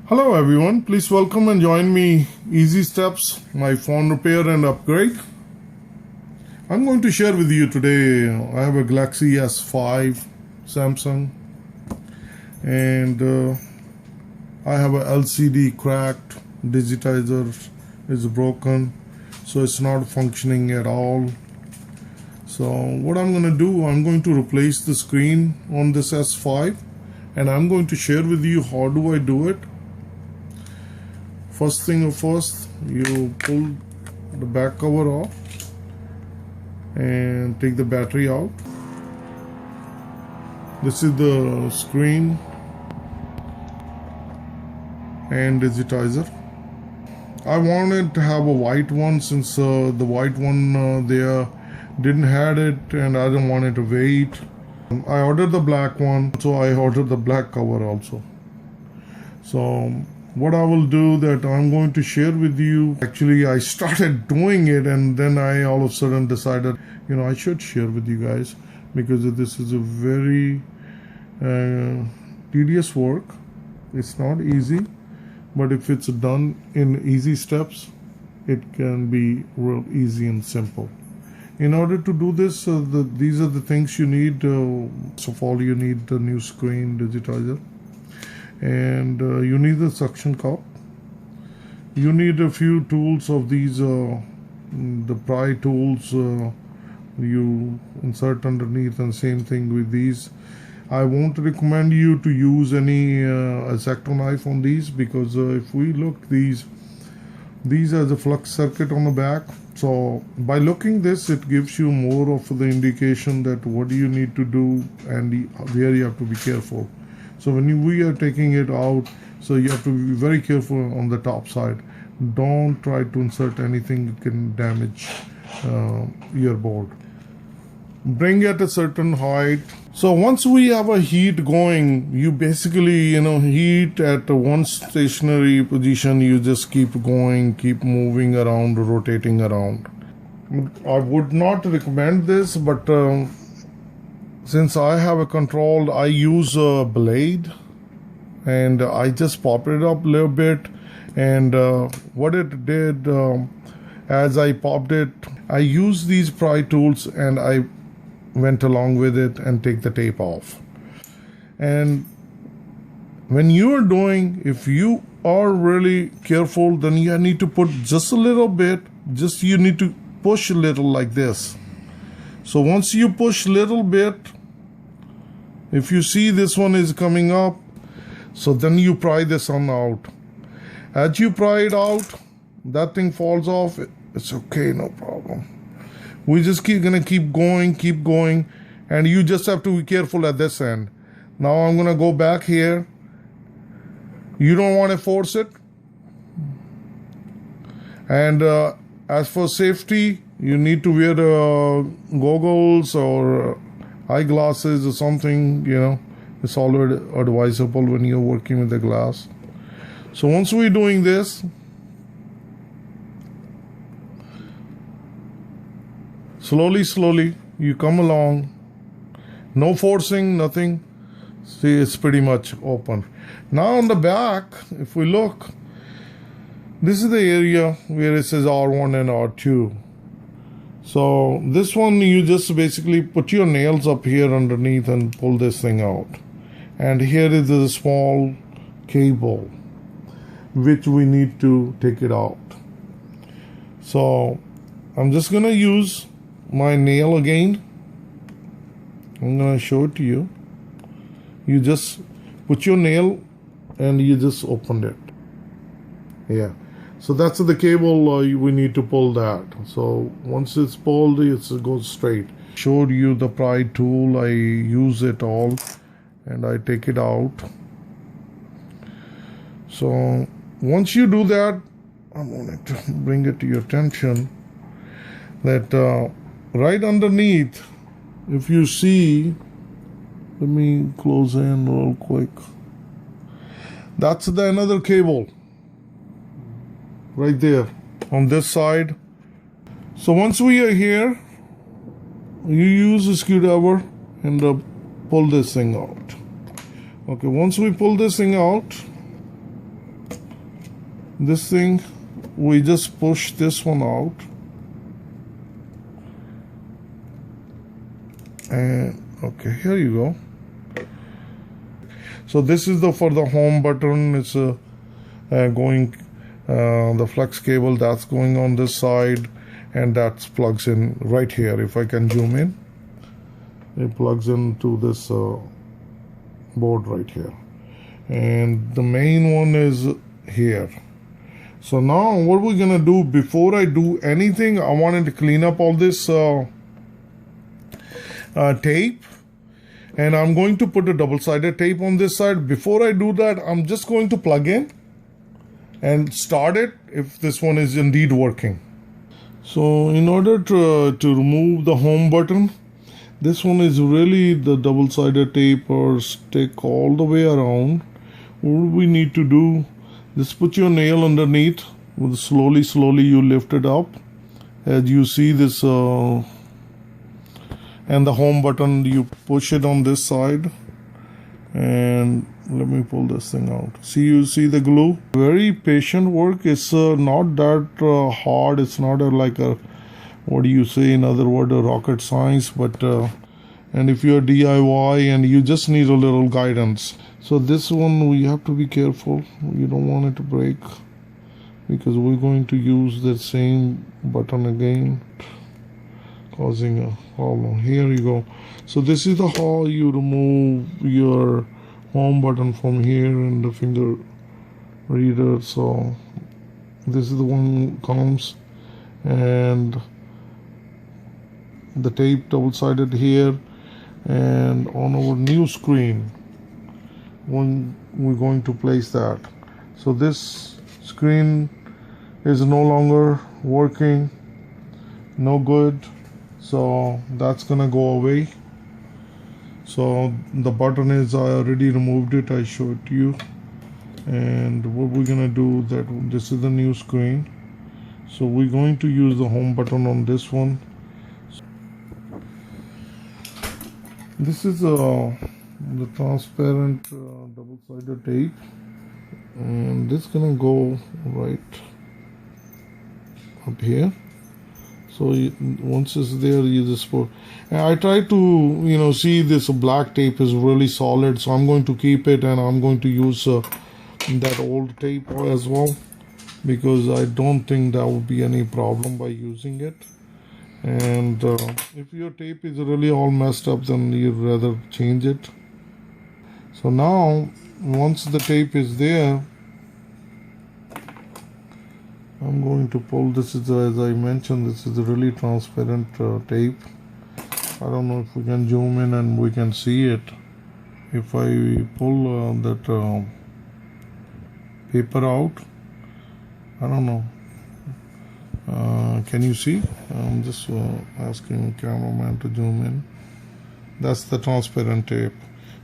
Hello everyone, please welcome and join me Easy Steps, my phone repair and upgrade. I'm going to share with you today, I have a Galaxy S5 Samsung and I have a LCD cracked, Digitizer is broken, so it's not functioning at all. So what I'm going to do, I'm going to replace the screen on this S5 and I'm going to share with you how do I do it. First thing first, you pull the back cover off and take the battery out. This is the screen and digitizer. I wanted to have a white one since the white one there didn't had it and I didn't want it to wait. I ordered the black one, so I ordered the black cover also. So what I will do that I'm going to share with you. Actually, I started doing it and then I all of a sudden decided, I should share with you guys because this is a very tedious work. It's not easy, but if it's done in easy steps, it can be real easy and simple. In order to do this, these are the things you need. First of all, you need the new screen digitizer. And you need the suction cup. You need a few tools of these, the pry tools you insert underneath, and same thing with these. I won't recommend you to use any X-Acto knife on these because if we look, these has a flux circuit on the back. So by looking this, it gives you more of the indication that what do you need to do and where you have to be careful. So when we are taking it out, so you have to be very careful on the top side. Don't try to insert anything that can damage your board. Bring it a certain height. So once we have a heat going, you basically, heat at one stationary position. You just keep going, keep moving around, rotating around. I would not recommend this, but since I have a control, I use a blade and I just popped it up a little bit, and what it did, as I popped it, I used these pry tools and I went along with it and take the tape off. And when you are doing, if you are really careful, then you need to put just a little bit, you need to push a little like this. So once you push a little bit, if you see this one is coming up, so then you pry this one out. As you pry it out, that thing falls off. It's okay, no problem. We just gonna keep going, and you just have to be careful at this end. Now I'm gonna go back here. You don't want to force it. And as for safety, you need to wear goggles or eyeglasses or something, it's always advisable when you're working with the glass. So once we're doing this, slowly you come along, no forcing, nothing. See, it's pretty much open. Now on the back, if we look, this is the area where it says R1 and R2. So this one, you just basically put your nails up here underneath and pull this thing out. And here is the small cable, which we need to take it out. So I'm just gonna use my nail again. I'm gonna show it to you. You just put your nail and you just opened it. Yeah. So that's the cable, we need to pull that. So once it's pulled, it goes straight. Showed you the pry tool, I use it all and I take it out. So once you do that, I wanted to bring it to your attention that right underneath, if you see, let me close in real quick. That's another cable. Right there on this side. So once we are here, you use a screwdriver and pull this thing out. Okay, once we pull this thing out, This thing, we just push this one out, and okay, here you go. So this is the for the home button. It's going the flex cable that's going on this side, and that plugs in right here. If I can zoom in, it plugs into this board right here, and the main one is here. So now what we're gonna do, before I do anything, I wanted to clean up all this tape, and I'm going to put a double-sided tape on this side. Before I do that, I'm just going to plug in and start it if this one is indeed working. So in order to remove the home button, this one is really the double-sided tape or stick all the way around. What we need to do, just put your nail underneath, slowly you lift it up, as you see this, and the home button, you push it on this side, and let me pull this thing out. You see the glue? Very patient work. It's not that hard. It's not like a, what do you say, in other words, a rocket science, but and if you're DIY and you just need a little guidance. So this one, we have to be careful. You don't want it to break, because we're going to use the same button again, causing a hollow. Here you go. So this is the how you remove your home button from here in the finger reader. So this is the one comes, and the tape double-sided here, and on our new screen when we're going to place that. So this screen is no longer working, no good, so that's gonna go away. So the button is, I already removed it, I showed you. And what we're gonna do, that this is the new screen, so we're going to use the home button on this one. This is the transparent double-sided tape, and this gonna go right up here. So once it's there, you just put, and I try to see this black tape is really solid, so I'm going to keep it, and I'm going to use that old tape as well, because I don't think that would be any problem by using it. And if your tape is really all messed up, then you'd rather change it. So now once the tape is there, I'm going to pull. This is, as I mentioned, this is a really transparent tape. I don't know if we can zoom in and we can see it. If I pull that paper out, I don't know. Can you see? I'm just asking the cameraman to zoom in. That's the transparent tape.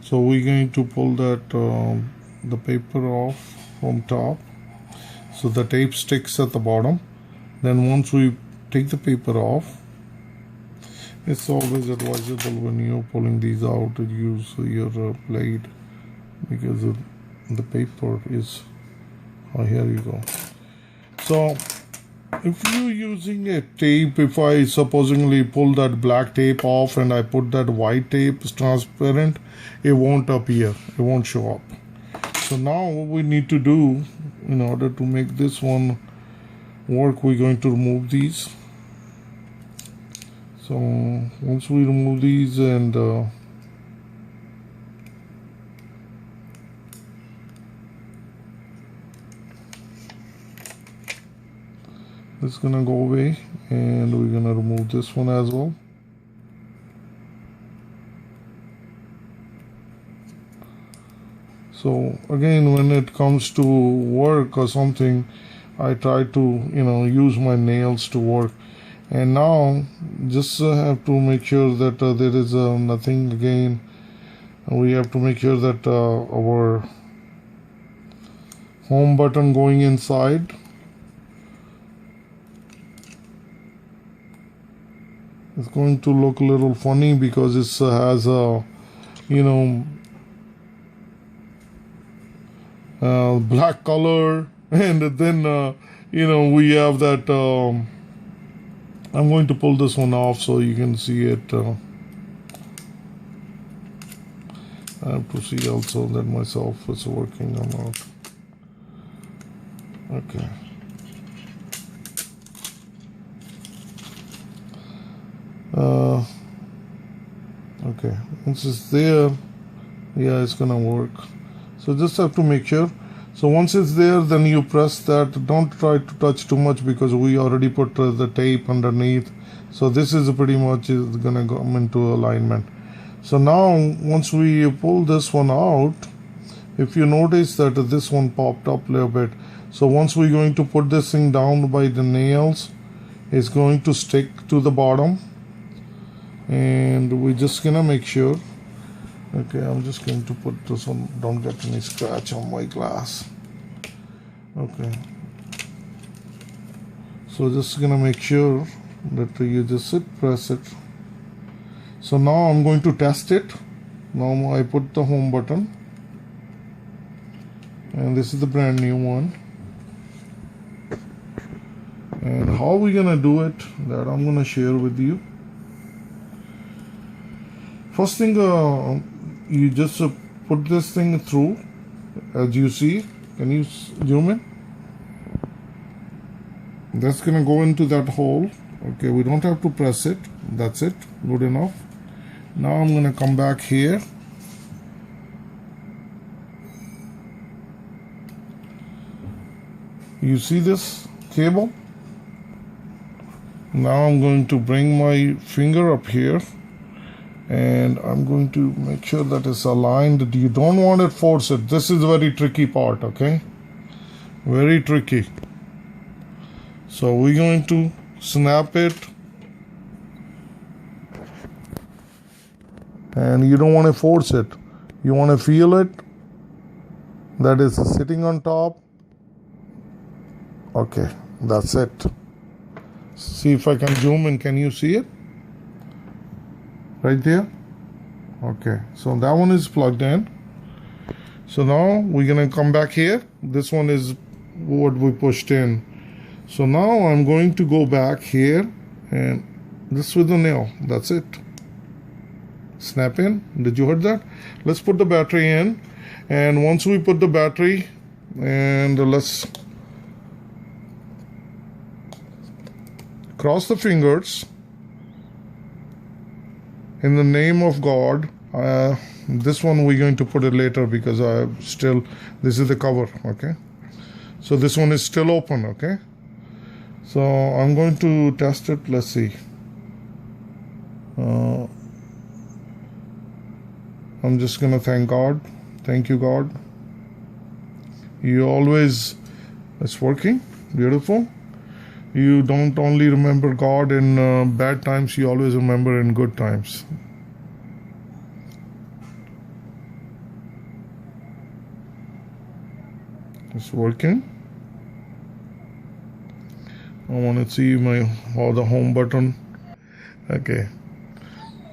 So we're going to pull that the paper off from top, so the tape sticks at the bottom. Then once we take the paper off, it's always advisable when you're pulling these out to use your blade, because the paper is, oh, here you go. So if you're using a tape, if I supposedly pull that black tape off and I put that white tape, it's transparent, it won't appear, it won't show up. So now what we need to do, in order to make this one work, we're going to remove these. So once we remove these, and it's gonna go away, and we're gonna remove this one as well. So again, when it comes to work or something, I try to use my nails to work. And now just have to make sure that there is nothing. Again, we have to make sure that our home button going inside, it's going to look a little funny because it has a black color And then we have that. I'm going to pull this one off so you can see it. I have to see also that myself is working or not. Okay. Okay, once it's there, yeah, it's gonna work. So just have to make sure. So once it's there, then you press that. Don't try to touch too much because we already put the tape underneath. So this is pretty much is gonna come into alignment. So now once we pull this one out, if you notice that this one popped up a little bit. So once we're going to put this thing down by the nails, it's going to stick to the bottom. And we're just gonna make sure. Okay, I'm just going to put this on, don't get any scratch on my glass. Okay, so just gonna make sure that you just press it. So now I'm going to test it. Now I put the home button, and this is the brand new one. And how we gonna do it, that I'm gonna share with you. First thing, you just put this thing through, as you see. Can you zoom in? That's gonna go into that hole. Okay, we don't have to press it. That's it, good enough. Now I'm gonna come back here. You see this cable? Now I'm going to bring my finger up here, and I'm going to make sure that it's aligned. You don't want to force it. This is a very tricky part, okay? Very tricky. So we're going to snap it, and you don't want to force it. You want to feel it, that is sitting on top. Okay, that's it. See if I can zoom in. Can you see it? Right there. Okay, so that one is plugged in. So now we're gonna come back here. This one is what we pushed in. So now I'm going to go back here, and this with the nail. That's it. Snap in. Did you heard that? Let's put the battery in, and once we put the battery, and let's cross the fingers. In the name of God. This one we're going to put it later because this is the cover, okay? So this one is still open, okay? So I'm going to test it. Let's see. I'm just gonna thank God. Thank you, God. It's working. Beautiful. You don't only remember God in bad times, you always remember in good times. It's working. I want to see the home button. Okay.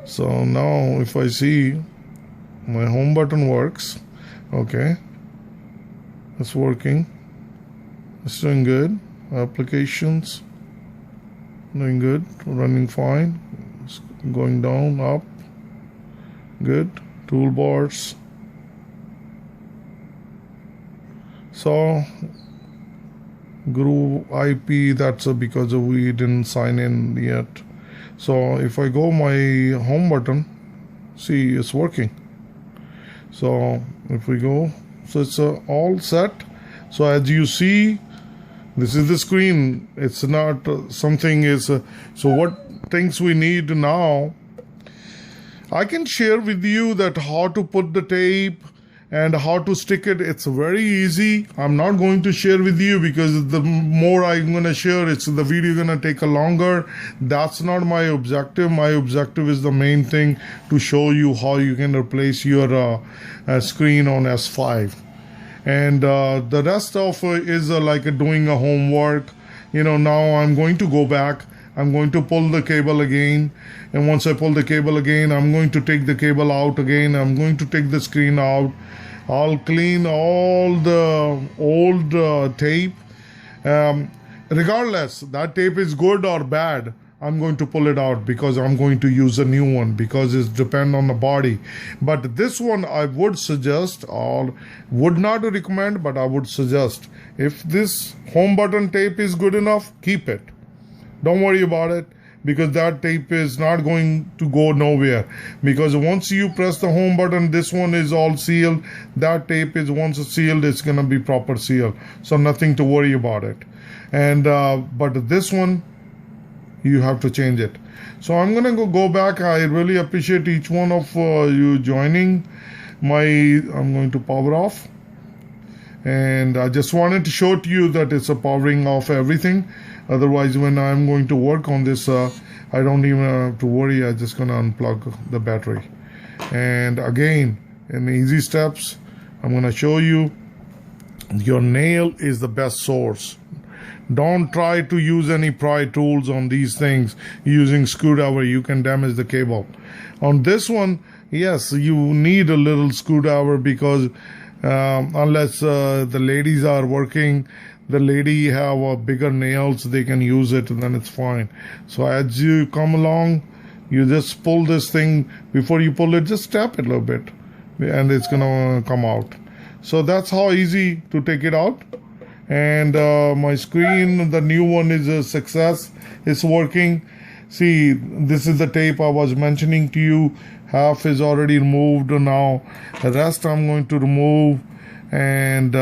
So now if I see my home button works, okay, it's working. It's doing good. Applications doing good, running fine. It's going down, up, good. Toolbars. So Groove IP, that's because we didn't sign in yet. So if I go my home button, see, it's working. So if we go, so it's all set. So as you see, this is the screen. It's not something is. So what things we need now, I can share with you that how to put the tape and how to stick it. It's very easy. I'm not going to share with you because the more I'm going to share, the video going to take a longer. That's not my objective. My objective is the main thing, to show you how you can replace your screen on S5. And the rest of is like doing a homework. Now I'm going to go back. I'm going to pull the cable again. And once I pull the cable again, I'm going to take the cable out again. I'm going to take the screen out. I'll clean all the old tape. Regardless, that tape is good or bad, I'm going to pull it out because I'm going to use a new one because it's depend on the body. But this one I would suggest, or would not recommend, but I would suggest, if this home button tape is good enough, keep it. Don't worry about it, because that tape is not going to go nowhere. Because once you press the home button, this one is all sealed. That tape is once sealed, it's gonna be proper seal. So nothing to worry about it. And but this one, you have to change it. So I'm gonna go back. I really appreciate each one of you joining my. I'm going to power off. And I just wanted to show to you that it's a powering off everything. Otherwise, when I'm going to work on this, I don't even have to worry. I'm just gonna unplug the battery. And again, in easy steps, I'm gonna show you your nail is the best source. Don't try to use any pry tools on these things. Using screwdriver, you can damage the cable. On this one, yes, you need a little screwdriver because unless the ladies are working, the lady have bigger nails, they can use it, and then it's fine. So as you come along, you just pull this thing. Before you pull it, just tap it a little bit, and it's gonna come out. So that's how easy to take it out. And my screen, the new one, is a success. It's working. See, this is the tape I was mentioning to you. Half is already removed now. The rest I'm going to remove. And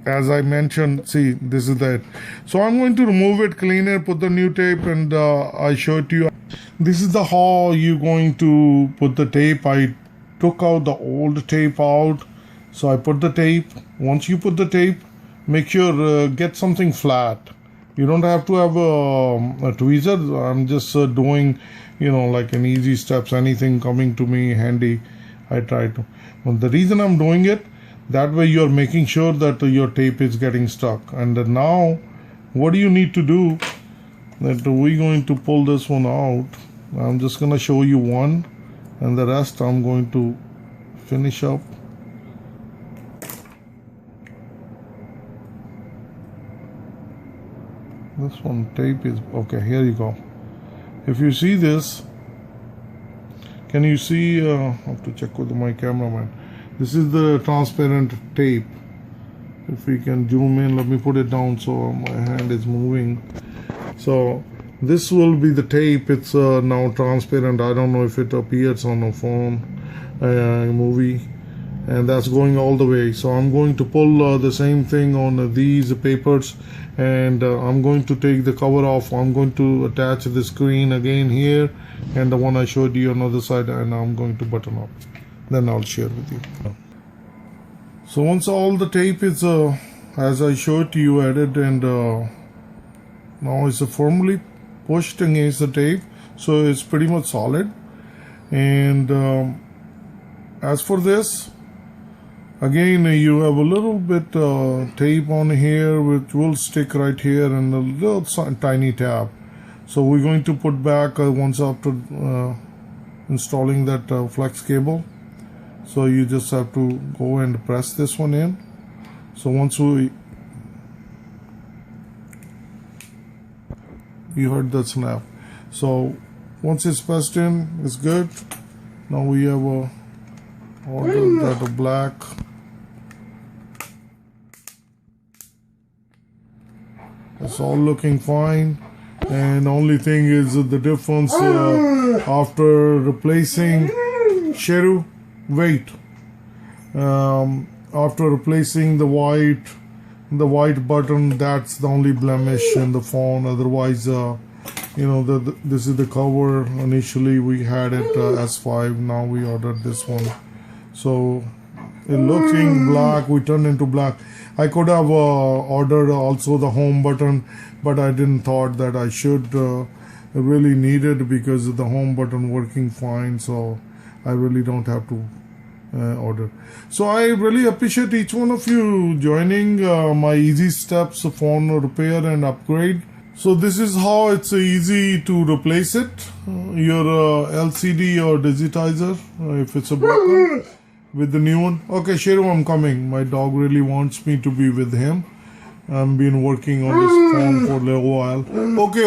as I mentioned, see, this is that. So I'm going to remove it, clean it, put the new tape, and I show it to you. This is the how you're going to put the tape. I took out the old tape out. So I put the tape. Once you put the tape, make sure get something flat. You don't have to have a tweezer. I'm just doing, like an easy steps. Anything coming to me handy, I try to. But the reason I'm doing it, that way you're making sure that your tape is getting stuck. And now, what do you need to do? That we're going to pull this one out. I'm just gonna show you one, and the rest I'm going to finish up. This one tape is okay. Here you go. If you see this, can you see? I have to check with my cameraman. This is the transparent tape. If we can zoom in, let me put it down so my hand is moving. So this will be the tape. It's now transparent. I don't know if it appears on a phone movie. And that's going all the way. So I'm going to pull the same thing on these papers, and I'm going to take the cover off. I'm going to attach the screen again here, and the one I showed you on the other side, and I'm going to button up. Then I'll share with you. So once all the tape is as I showed you, added, and now it's firmly pushed against the tape, so it's pretty much solid. And as for this, again, you have a little bit tape on here which will stick right here, and a little tiny tab. So we're going to put back once after installing that flex cable. So you just have to go and press this one in. So once you heard that snap. So once it's pressed in, it's good. Now we have a order that black. It's all looking fine, and only thing is the difference after replacing Sheru, wait, after replacing the white button, that's the only blemish in the phone. Otherwise, this is the cover. Initially we had it S5, now we ordered this one. So it looking black, we turned into black. I could have ordered also the home button, but I didn't thought that I should really need it because the home button working fine, so I really don't have to order. So I really appreciate each one of you joining my easy steps phone repair and upgrade. So this is how it's easy to replace it. Your LCD or digitizer, if it's a broken, with the new one. Okay, Sheru, I'm coming. My dog really wants me to be with him. I've been working on this phone for a little while.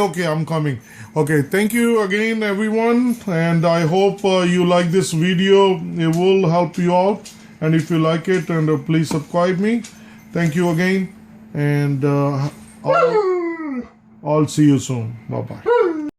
Okay, I'm coming. Okay, thank you again, everyone. And I hope you like this video. It will help you out. And if you like it, and please subscribe me. Thank you again. And I'll see you soon. Bye-bye.